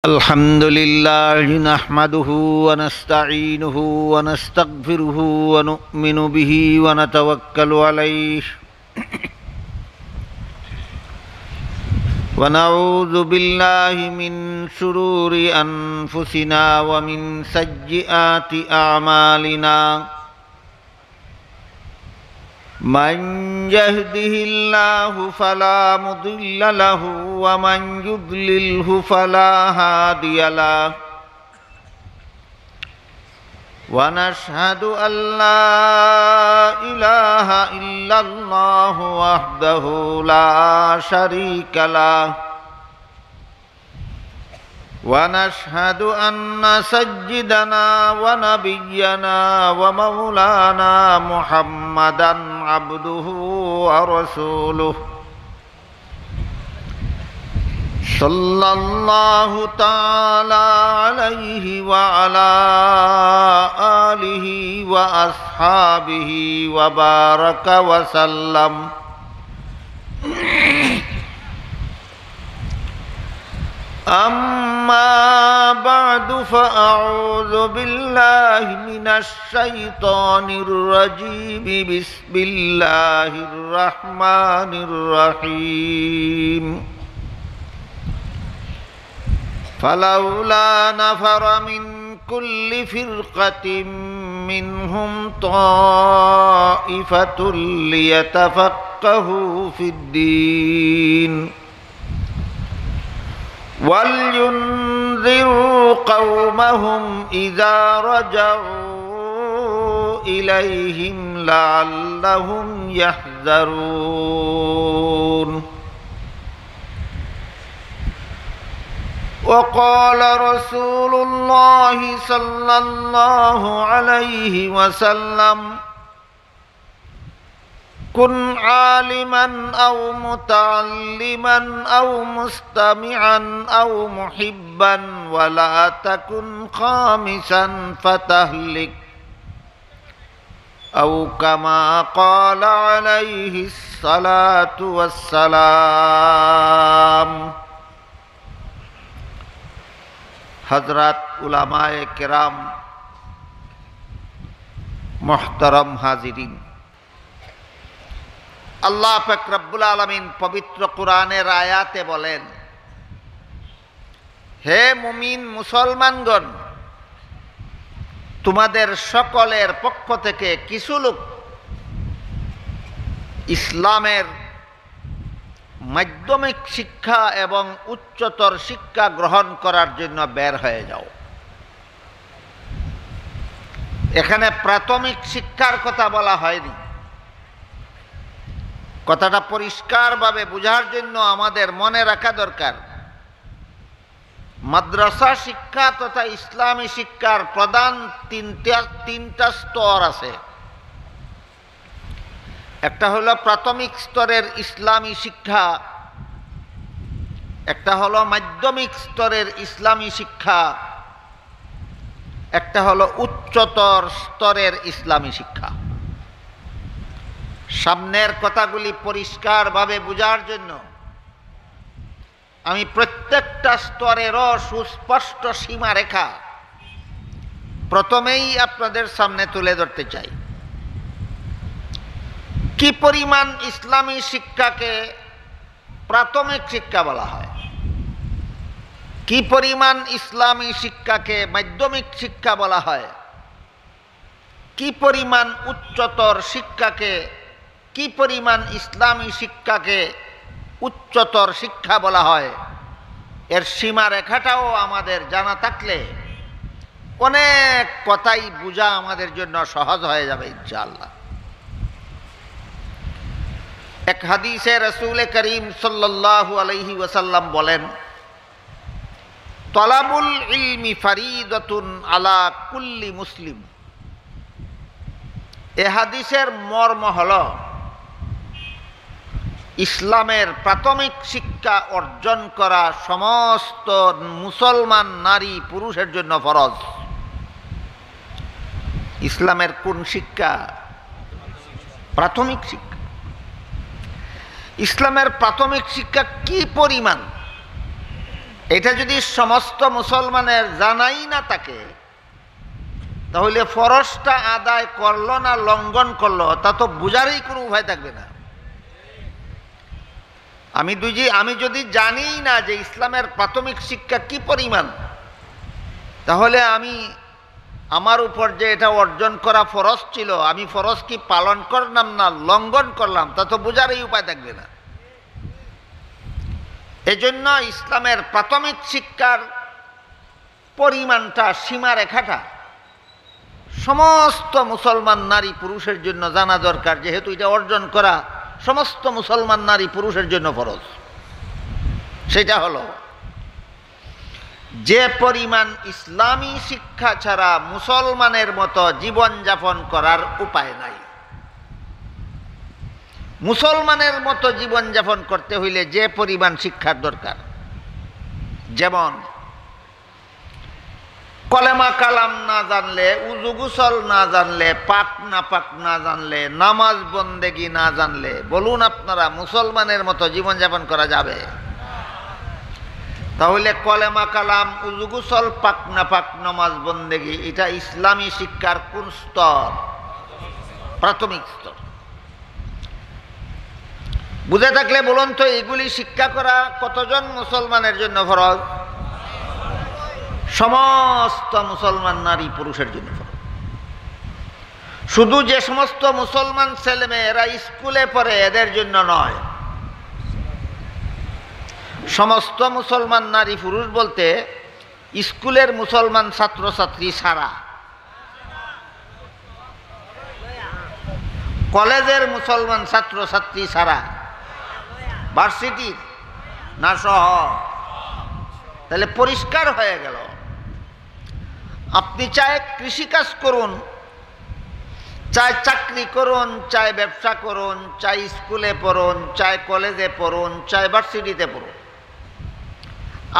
الحمد لله نحمده ونستعينه ونستغفره ونؤمن به ونتوكل عليه ونعوذ بالله من شرور أنفسنا ومن سيئات أعمالنا من يهده الله فلا مضل له ومن يضلله فلا هادي له ونشهد أن لا إله إلا الله وحده لا شريك له ونشهد أن سيدنا ونبينا ومولانا محمدًا عبده ورسوله صلى الله تعالى عليه وعلى آله وأصحابه وبارك وسلم أما بعد فأعوذ بالله من الشيطان الرجيم بسم الله الرحمن الرحيم فلولا نفر من كل فرقة منهم طائفة ليتفقهوا في الدين ولينذروا قومهم إذا رجعوا إليهم لعلهم يحذرون وقال رسول الله صلى الله عليه وسلم كن عالما أو متعلما أو مستمعا أو محبا ولا تكن خامسا فتهلك أو كما قال عليه الصلاة والسلام हजरत उलमाए किराम मोहतरम हाजिरीन আল্লাহ পাক রব্বুল আলামিন পবিত্র কোরআনের আয়াতে বলেন, হে মুমিন মুসলমানগণ, তোমাদের সকলের পক্ষ থেকে কিছু লোক ইসলামের মাধ্যমিক শিক্ষা এবং উচ্চতর শিক্ষা গ্রহণ করার জন্য বের হয়ে যাও। এখানে প্রাথমিক শিক্ষার কথা বলা হয়নি। কথাটা পরিষ্কারভাবে বোঝার জন্য আমাদের মনে রাখা দরকার, মাদ্রাসা শিক্ষা তথা ইসলামী শিক্ষার প্রধান তিনটা স্তর আছে। একটা হলো প্রাথমিক স্তরের ইসলামী শিক্ষা, একটা হলো মাধ্যমিক স্তরের ইসলামী শিক্ষা, একটা হলো উচ্চতর স্তরের ইসলামী শিক্ষা। সামনের কথাগুলি পরিষ্কারভাবে বোঝার জন্য আমি প্রত্যেকটা স্তরেরও সুস্পষ্ট সীমারেখা প্রথমেই আপনাদের সামনে তুলে ধরতে চাই। কি পরিমাণ ইসলামী শিক্ষাকে প্রাথমিক শিক্ষা বলা হয়, কি পরিমাণ ইসলামী শিক্ষাকে মাধ্যমিক শিক্ষা বলা হয়, কি পরিমাণ উচ্চতর শিক্ষাকে, কি পরিমাণ ইসলামী শিক্ষাকে উচ্চতর শিক্ষা বলা হয়, এর সীমারেখাটাও আমাদের জানা থাকলে অনেক কথাই বোঝা আমাদের জন্য সহজ হয়ে যাবে ইনশাআল্লাহ। এক হাদিসে রাসূল করিম সাল্লাল্লাহু আলাইহি ওয়াসাল্লাম বলেন, তলাবুল ইলমি ফারিদাতুন আলা কুল্লি মুসলিম। এ হাদিসের মর্ম হলো ইসলামের প্রাথমিক শিক্ষা অর্জন করা সমস্ত মুসলমান নারী পুরুষের জন্য ফরজ। ইসলামের কোন শিক্ষা? প্রাথমিক শিক্ষা। ইসলামের প্রাথমিক শিক্ষা কি পরিমাণ এটা যদি সমস্ত মুসলমানের জানাই না থাকে, তাহলে ফরজটা আদায় করলো না লঙ্ঘন করলো তা তো বুঝারই কোনো উপায় থাকবে না। আমি যদি জানি না যে ইসলামের প্রাথমিক শিক্ষা কি পরিমাণ, তাহলে আমার উপর যে এটা অর্জন করা ফরজ ছিল, আমি ফরজ কি পালন করলাম না লঙ্ঘন করলাম তা তো বুঝারই উপায় থাকবে না। এজন্য ইসলামের প্রাথমিক শিক্ষার পরিমাণটা, সীমারেখাটা সমস্ত মুসলমান নারী পুরুষের জন্য জানা দরকার, যেহেতু এটা অর্জন করা সমস্ত মুসলমান নারী পুরুষের জন্য ফরজ। সেটা হলো, যে পরিমাণ ইসলামী শিক্ষা ছাড়া মুসলমানের মতো জীবনযাপন করার উপায় নাই। মুসলমানের মতো জীবনযাপন করতে হইলে যে পরিমাণ শিক্ষার দরকার, যেমন কলেমা কালাম না জানলে, উযু গোসল না জানলে, পাক না পাক না জানলে, নামাজ বন্দেগি না জানলে, বলুন আপনারা মুসলমানের মতো জীবনযাপন করা যাবে? তাহলে কলেমা কালাম, উযু গোসল, পাক না পাক, নামাজ বন্দেগি, এটা ইসলামী শিক্ষার কোন স্তর? প্রাথমিক স্তর। বুঝে থাকলে বলুন তো, এগুলি শিক্ষা করা কতজন মুসলমানের জন্য ফরজ? সমস্ত মুসলমান নারী পুরুষের জন্য ফরজ। শুধু যে সমস্ত মুসলমান ছেলেমেয়েরা স্কুলে পড়ে এদের জন্য নয়, সমস্ত মুসলমান নারী পুরুষ বলতে স্কুলের মুসলমান ছাত্রছাত্রী ছাড়া, কলেজের মুসলমান ছাত্রছাত্রী ছাড়া, ভার্সিটির না সহ, তাহলে পরিষ্কার হয়ে গেল। আপনি চায় কৃষিকাজ করুন, চায় চাকরি করুন, চায় ব্যবসা করুন, চায় স্কুলে পড়ুন, চায় কলেজে পড়ুন, চায় ভার্সিটিতে পড়ুন,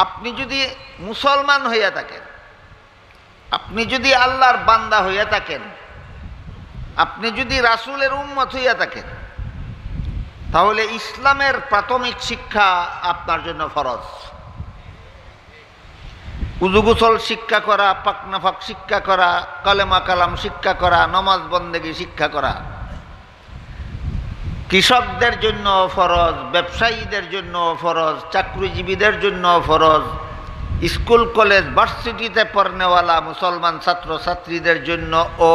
আপনি যদি মুসলমান হইয়া থাকেন, আপনি যদি আল্লাহর বান্দা হইয়া থাকেন, আপনি যদি রাসূলের উম্মত হইয়া থাকেন, তাহলে ইসলামের প্রাথমিক শিক্ষা আপনার জন্য ফরজ। উযু গোসল শিক্ষা করা, পাক না পাক শিক্ষা করা, কালেমা কালাম শিক্ষা করা, নামাজ বন্দেগী শিক্ষা করা কৃষকদের জন্য ফরজ, ব্যবসায়ীদের জন্য ফরজ, চাকরিজীবীদের জন্য ফরজ, স্কুল কলেজ ভার্সিটিতে পড়নেওয়ালা মুসলমান ছাত্রছাত্রীদের জন্য ও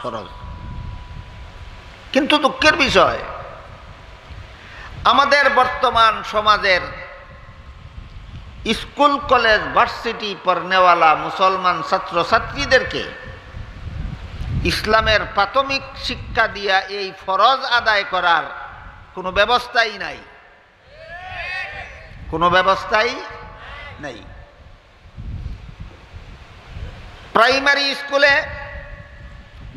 ফরজ। কিন্তু দুঃখের বিষয়, আমাদের বর্তমান সমাজের স্কুল কলেজ ভার্সিটি পড়নেওয়ালা মুসলমান ছাত্রছাত্রীদেরকে ইসলামের প্রাথমিক শিক্ষা দিয়া এই ফরজ আদায় করার কোনো ব্যবস্থাই নাই, কোনো ব্যবস্থাই নাই। প্রাইমারি স্কুলে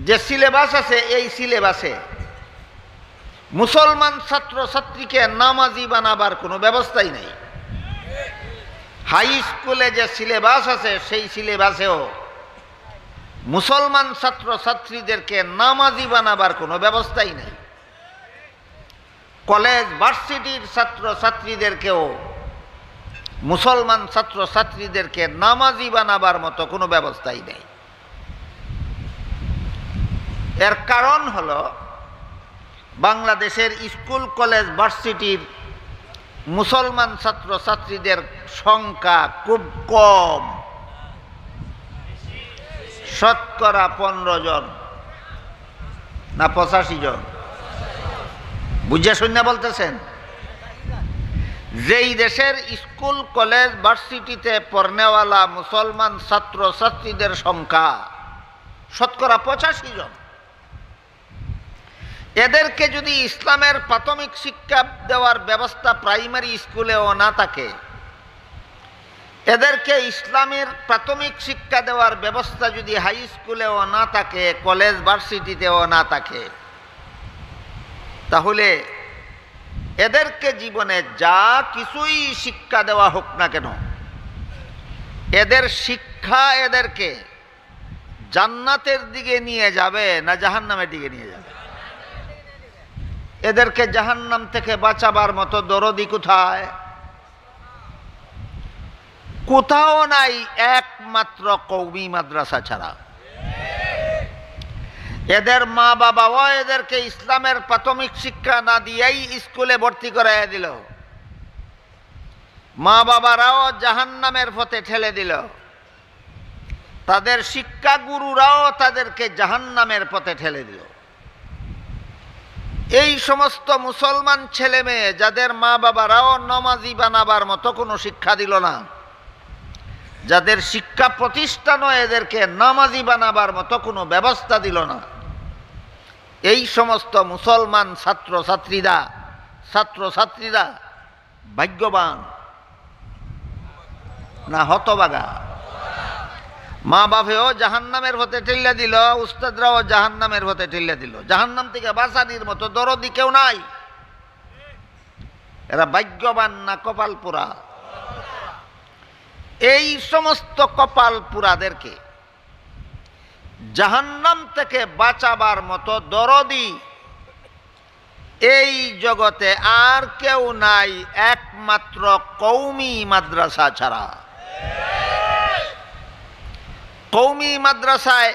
যে সিলেবাস আছে, এই সিলেবাসে মুসলমান ছাত্রছাত্রীকে নামাজি বানাবার কোনো ব্যবস্থাই নেই। হাই স্কুলে যে সিলেবাস আছে, সেই সিলেবাসেও মুসলমান ছাত্রছাত্রীদেরকে নামাজি বানাবার কোনো ব্যবস্থাই নেই। কলেজ ভার্সিটির ছাত্রছাত্রীদেরকেও মুসলমান ছাত্রছাত্রীদেরকে নামাজি বানাবার মতো কোনো ব্যবস্থাই নেই। এর কারণ হলো, বাংলাদেশের স্কুল কলেজ ভার্সিটির মুসলমান ছাত্রছাত্রীদের সংখ্যা খুব কম, শতকরা 15 জন না 85 জন। বুঝে শুনে বলতেছেন? যেই দেশের স্কুল কলেজ ভার্সিটিতে পড়নেওয়ালা মুসলমান ছাত্রছাত্রীদের সংখ্যা শতকরা 85 জন, এদেরকে যদি ইসলামের প্রাথমিক শিক্ষা দেওয়ার ব্যবস্থা প্রাইমারি স্কুলেও না থাকে, এদেরকে ইসলামের প্রাথমিক শিক্ষা দেওয়ার ব্যবস্থা যদি হাই স্কুলেও না থাকে, কলেজ ভার্সিটিতেও না থাকে, তাহলে এদেরকে জীবনে যা কিছুই শিক্ষা দেওয়া হোক না কেন, এদের শিক্ষা এদেরকে জান্নাতের দিকে নিয়ে যাবে না জাহান্নামের দিকে নিয়ে যাবে? এদেরকে জাহান্নাম থেকে বাঁচাবার মতো দরদি কোথায়? কোথাও নাই একমাত্র কওমি মাদ্রাসা ছাড়া। এদের মা বাবাও এদেরকে ইসলামের প্রাথমিক শিক্ষা না দিয়েই স্কুলে ভর্তি করাইয়া দিল, মা বাবারাও জাহান্নামের পথে ঠেলে দিল, তাদের শিক্ষা গুরুরাও তাদেরকে জাহান্নামের পথে ঠেলে দিল। এই সমস্ত মুসলমান ছেলে মেয়ে যাদের মা বাবারাও নমাজি বানাবার মতো কোনো শিক্ষা দিল না, যাদের শিক্ষা প্রতিষ্ঠানও এদেরকে নামাজি বানাবার মতো কোনো ব্যবস্থা দিল না, এই সমস্ত মুসলমান ছাত্রছাত্রীরা ভাগ্যবান না হতভাগা? মা বাপেও জাহান্নামের পথে ঠেলে দিল, উস্তাদরাও জাহান্নামের পথে ঠেলে দিল। জাহান্নাম থেকে বাঁচানির মতো দরদি কেউ নাই। এরা ভাগ্যবান না কপাল পোড়া? এই সমস্ত কপাল পোড়াদেরকে জাহান্নাম থেকে বাঁচাবার মতো দরদি এই জগতে আর কেউ নাই একমাত্র কওমি মাদ্রাসা ছাড়া। কওমি মাদ্রাসায়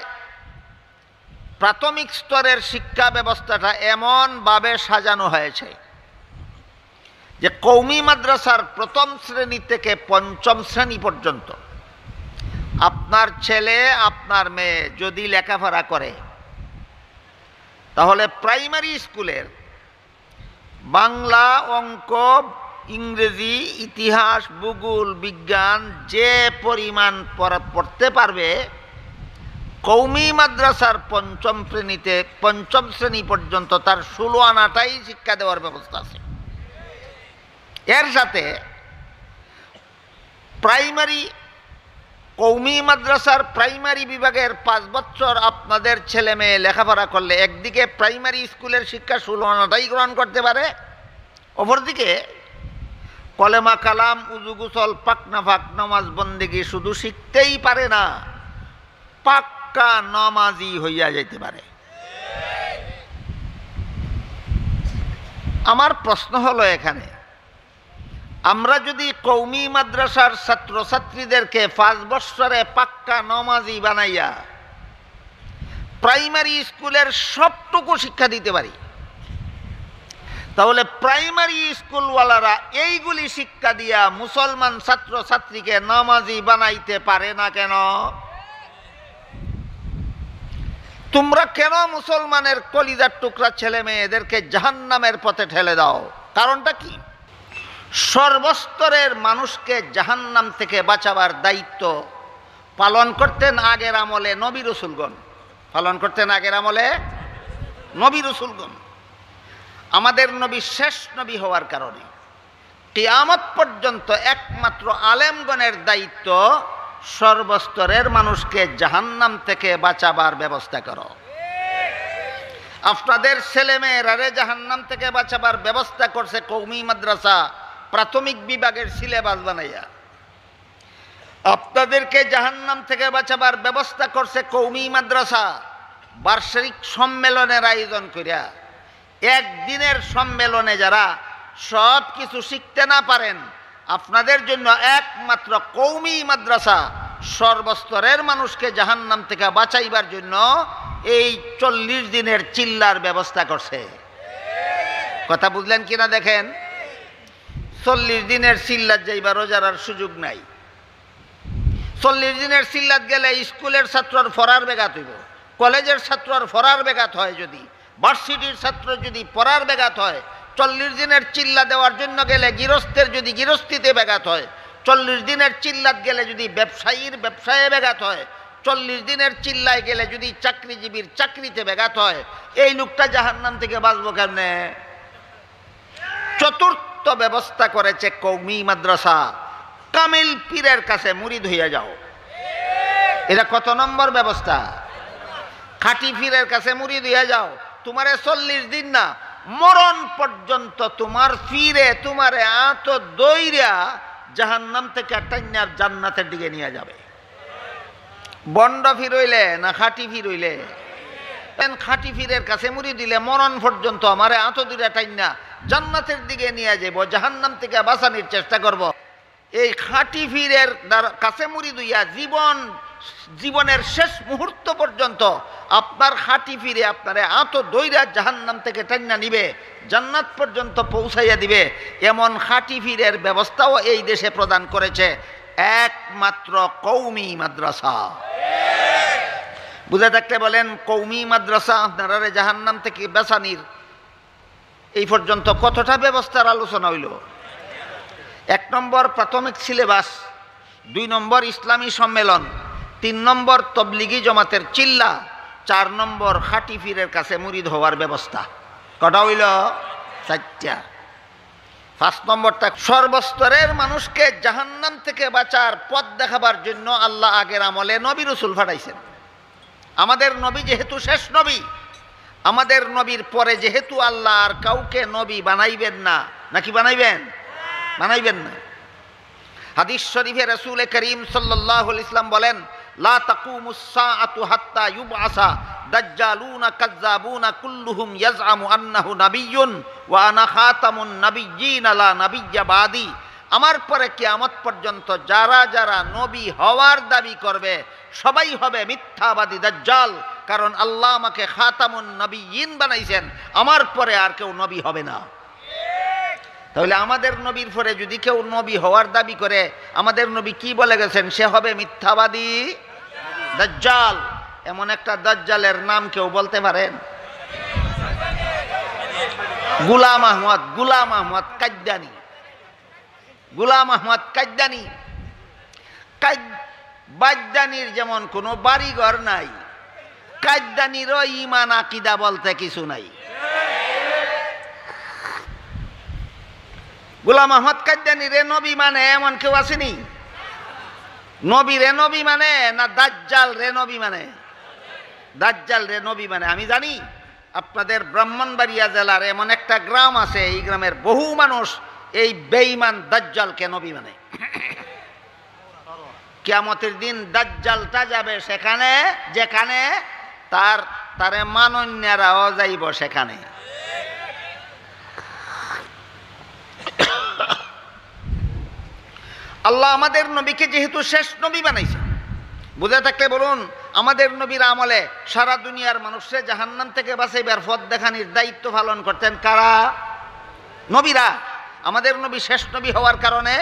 প্রাথমিক স্তরের শিক্ষা ব্যবস্থাটা এমনভাবে সাজানো হয়েছে যে কওমি মাদ্রাসার প্রথম শ্রেণী থেকে পঞ্চম শ্রেণী পর্যন্ত আপনার ছেলে আপনার মেয়ে যদি লেখাপড়া করে, তাহলে প্রাইমারি স্কুলের বাংলা, অঙ্ক, ইংরেজি, ইতিহাস, ভূগোল, বিজ্ঞান যে পরিমাণ পড়তে পারবে, কওমি মাদ্রাসার পঞ্চম শ্রেণী পর্যন্ত তার 16 আনাটাই শিক্ষা দেওয়ার ব্যবস্থা আছে। এর সাথে কওমি মাদ্রাসার প্রাইমারি বিভাগের 5 বছর আপনাদের ছেলে মেয়ে লেখাপড়া করলে একদিকে প্রাইমারি স্কুলের শিক্ষা 16 আনাটাই গ্রহণ করতে পারে, অপরদিকে কলেমা কালাম, উজু গোসল, পাক নাফাক, নামাজ বন্দেগী শুধু শিখতেই পারে না, পাক্কা নামাজি হইয়া যাইতে পারে। আমার প্রশ্ন হলো এখানে, আমরা যদি কওমি মাদ্রাসার ছাত্রছাত্রীদেরকে 5 বছরে পাক্কা নামাজি বানাইয়া প্রাইমারি স্কুলের সবটুকু শিক্ষা দিতে পারি, তাহলে প্রাইমারি স্কুলওয়ালারা এইগুলি শিক্ষা দিয়া মুসলমান ছাত্রছাত্রীকে নামাজি বানাইতে পারে না কেন? তোমরা কেন মুসলমানের কলিজার টুকরা ছেলে মেয়েদেরকে জাহান্নামের পথে ঠেলে দাও? কারণটা কি? সর্বস্তরের মানুষকে জাহান্নাম থেকে বাঁচাবার দায়িত্ব পালন করতেন আগের আমলে নবী রাসূলগণ। আমাদের নবী শেষ নবী হওয়ার কারণে কিয়ামত পর্যন্ত একমাত্র আলেমগণের দায়িত্ব সর্বস্তরের মানুষকে জাহান্নাম থেকে বাঁচাবার ব্যবস্থা করো। আপনাদের ছেলেমেয়েরা জাহান্নাম থেকে বাঁচাবার ব্যবস্থা করছে কওমি মাদ্রাসা প্রাথমিক বিভাগের সিলেবাস বানাইয়া। আপনাদেরকে জাহান্নাম থেকে বাঁচাবার ব্যবস্থা করছে কওমি মাদ্রাসা বার্ষিক সম্মেলনের আয়োজন করিয়া। একদিনের সম্মেলনে যারা সব কিছু শিখতে না পারেন, আপনাদের জন্য একমাত্র কওমি মাদ্রাসা সর্বস্তরের মানুষকে জাহান্নাম থেকে বাঁচাইবার জন্য এই 40 দিনের চিল্লার ব্যবস্থা করছে। কথা বুঝলেন কিনা দেখেন? 40 দিনের চিল্লাত যাইবার রোজার আর সুযোগ নাই। 40 দিনের চিল্লাত গেলে স্কুলের ছাত্রর ফরার বেগাত হইব, কলেজের ছাত্রর ফরার বেগাত হয়, যদি ভার্সিটির ছাত্র যদি পড়ার বেগাত হয়, 40 দিনের চিল্লা দেওয়ার জন্য গেলে গৃহস্থের যদি গৃহস্থিতে বেগাত হয়, 40 দিনের চিল্লাত গেলে যদি ব্যবসায়ীর ব্যবসায়ে বেগাত হয়, 40 দিনের চিল্লায় গেলে যদি চাকরিজীবীর চাকরিতে বেগাত হয়, এই লোকটা জাহান্নাম থেকে বাঁচবো কেমনে? চতুর্থ ব্যবস্থা করেছে কওমি মাদ্রাসা, কামিল পীরের কাছে মুরিদ হইয়া যাও। এটা কত নম্বর ব্যবস্থা? খাঁটি পীরের কাছে মুরিদ হইয়া যাও। তোমারে 40 দিন না, মরণ পর্যন্ত তোমার ফিরে তোমারে আত দইরা জাহান্নাম থেকে টাইনা জান্নাতের দিকে নিয়ে যাবে। বন্ড ফির হইলে না খাঁটি ফির হইলে? খাঁটি ফিরের কাছে মুড়ি দিলে মরণ পর্যন্ত আমারে আত দইরা টাইনা জান্নাতের দিকে নিয়ে যাব, জাহান্নাম থেকে বাঁচানোর চেষ্টা করব। এই খাঁটি ফিরের কাছে মুরিদ হইয়া জীবনের শেষ মুহূর্ত পর্যন্ত আপনার খাঁটি ফিরে আপনারে আত দইরা জাহান্নাম থেকে টান্না নিবে, জান্নাত পর্যন্ত পৌঁছাইয়া দিবে, এমন খাঁটি ফিরের ব্যবস্থাও এই দেশে প্রদান করেছে একমাত্র কওমি মাদ্রাসা। বুঝে থাকলে বলেন, কওমি মাদ্রাসা আপনারা জাহান্নাম থেকে বাঁচানির এই পর্যন্ত কতটা ব্যবস্থার আলোচনা হইল। 1 নম্বর প্রাথমিক সিলেবাস, 2 নম্বর ইসলামী সম্মেলন, 3 নম্বর তবলিগি জমাতের চিল্লা, 4 নম্বর খাঁটি ফিরের কাছে মুরিদ হওয়ার ব্যবস্থা। কটা হইল? 4টা। 5 নম্বরটা সর্বস্তরের মানুষকে জাহান্নাম থেকে বাঁচার পথ দেখাবার জন্য আল্লাহ আগের আমলে নবী রাসূল পাঠাইছেন। আমাদের নবী যেহেতু শেষ নবী, আমাদের নবীর পরে যেহেতু আল্লাহ আর কাউকে নবী বানাইবেন না, নাকি বানাইবেন? বানাইবেন না। হাদিস শরীফে রাসূল করিম সাল্লাল্লাহু আলাইহি ওয়াসাল্লাম বলেন, লা তাকুমুস সাআতু হাত্তা ইউবআসা দাজ্জালুনা কাযযাবুনা কুল্লুহুম ইয়াজআমু আন্নাহু নাবিয়্যুন ওয়া আনা খাতামুন নাবিয়্যিন লা নাবিয়্যা বাদি। আমার পরে কিয়ামত পর্যন্ত যারা যারা নবী হওয়ার দাবি করবে সবাই হবে মিথ্যাবাদী দাজ্জাল, কারণ আল্লাহ আমাকে খাতামুন নাবিয়্যিন বানাইছেন, আমার পরে আর কেউ নবী হবে না। তাহলে আমাদের নবীর পরে যদি কেউ নবী হওয়ার দাবি করে, আমাদের নবী কি বলে গেছেন? সে হবে মিথ্যাবাদী দাজ্জাল। এমন একটা দাজ্জালের নাম কেউ বলতে পারেন? গোলাম আহমদ কাদ্দানী। গোলাম আহমদ কাদ্দানী। বাদ্দানির যেমন কোনো বাড়িঘর নাই, কাদ্দানিরও ঈমান আকীদা বলতে কিছু নাই। গোলাম আহমদ কাদ্দানী রে নবী মানে এমন কেউ আসেনি? নবী রে নবী মানে না দাজ্জাল রে নবী মানে? দাজ্জাল রে নবী মানে। আমি জানি আপনাদের ব্রাহ্মণবাড়িয়া জেলার এমন একটা গ্রাম আছে, এই গ্রামের বহু মানুষ এই বেঈমান দাজ্জালকে নবী মানে। কিয়ামতের দিন দাজ্জালটা যাবে সেখানে যেখানে তারে মানন্যারাও যাইব সেখানে। আল্লাহ আমাদের নবীকে যেহেতু শেষ নবী বানাইছে, বুঝে থাকলে বলুন, আমাদের নবীর আমলে সারা দুনিয়ার মানুষকে জাহান্নাম থেকে বাঁচাইবার পথ দেখানির দায়িত্ব পালন করতেন কারা? নবীরা। আমাদের নবী শেষ নবী হওয়ার কারণে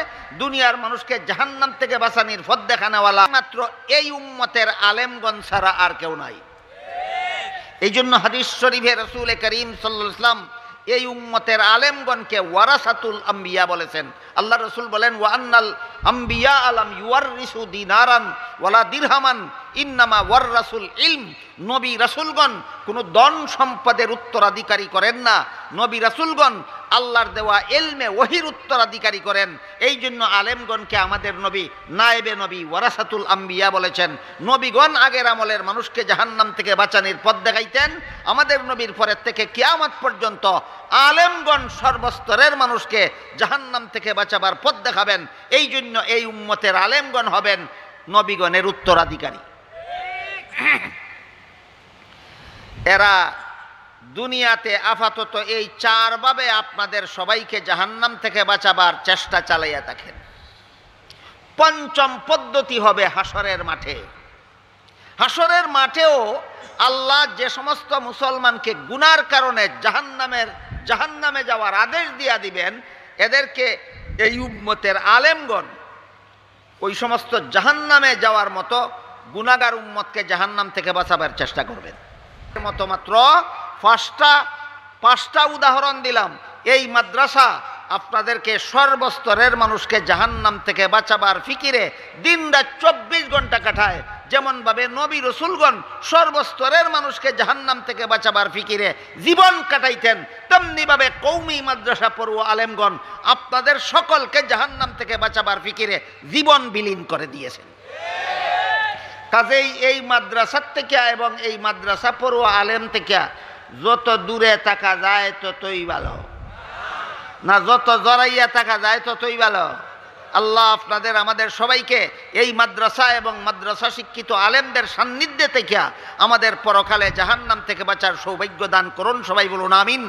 দুনিয়ার মানুষকে জাহান্নাম থেকে বাঁচানির পথ দেখানোওয়ালা মাত্র এই উম্মতের আলেমগণ ছাড়া আর কেউ নাই। এই জন্য হাদিস শরীফে রাসূল করিম সাল্লাল্লাহু আলাইহি ওয়াসাল্লাম এই উম্মতের আলেমগণকে ওয়ারাসাতুল আম্বিয়া বলেছেন। আল্লাহ রাসূল বলেন, ওয়া আন্নাল আম্বিয়া আলাম ইউয়াররিসু দিনারান ওয়ালা দিরহামান ইন্নামা ওয়াররাসুল ইলম। নবী রাসূলগণ কোনো ধন সম্পদের উত্তরাধিকারী করেন না, নবী রাসূলগণ আল্লাহর দেওয়া ইলমে ওহীর উত্তরাধিকারী করেন। এই জন্য আলেমগণকে আমাদের নবী নায়েবে নবী ওয়ারাসাতুল আম্বিয়া বলেছেন। নবীগণ আগের আমলের মানুষকে জাহান্নাম থেকে বাঁচানোর পথ দেখাইতেন, আমাদের নবীর পরের থেকে কিয়ামত পর্যন্ত আলেমগণ সর্বস্তরের মানুষকে জাহান্নাম থেকে বাঁচাবার পথ দেখাবেন। এই জন্য এই উম্মতের আলেমগণ হবেন নবীগণের উত্তরাধিকারী। এরা দুনিয়াতে আপাতত এই 4 ভাবে আপনাদের সবাইকে জাহান্নাম থেকে বাঁচাবার চেষ্টা চালাইয়া থাকেন। 5ম পদ্ধতি হবে হাসরের মাঠে। হাসরের মাঠেও আল্লাহ যে সমস্ত মুসলমানকে গুনার কারণে জাহান্নামে যাওয়ার আদেশ দিয়া দিবেন, এদেরকে এই উম্মতের আলেমগণ ওই সমস্ত জাহান্নামে যাওয়ার মতো গুনাহগার উম্মতকে জাহান্নাম থেকে বাঁচাবার চেষ্টা করবেন। মতো মাত্র 5টা উদাহরণ দিলাম। এই মাদ্রাসা আপনাদেরকে সর্বস্তরের মানুষকে জাহান্নাম থেকে বাঁচাবার ফিকিরে দিনরাত 24 ঘন্টা কাটায়। যেমনভাবে নবী রাসূলগণ সর্বস্তরের মানুষকে জাহান্নাম থেকে বাঁচাবার ফিকিরে জীবন কাটাইতেন, তেমনিভাবে কওমি মাদ্রাসা পড়ুয়া আলেমগণ আপনাদের সকলকে জাহান্নাম থেকে বাঁচাবার ফিকিরে জীবন বিলীন করে দিয়েছেন। কাজেই এই মাদ্রাসার থেকে এবং এই মাদ্রাসা পড়ুয়া আলেম থেকে যত দূরে থাকা যায় ততই ভালো, না যত জড়াইয়া থাকা যায় ততই ভালো। আল্লাহ আপনাদের আমাদের সবাইকে এই মাদ্রাসা এবং মাদ্রাসা শিক্ষিত আলেমদের সান্নিধ্যে থেকে আমাদের পরকালে জাহান্নাম থেকে বাঁচার সৌভাগ্য দান করুন। সবাই বলুন আমিন।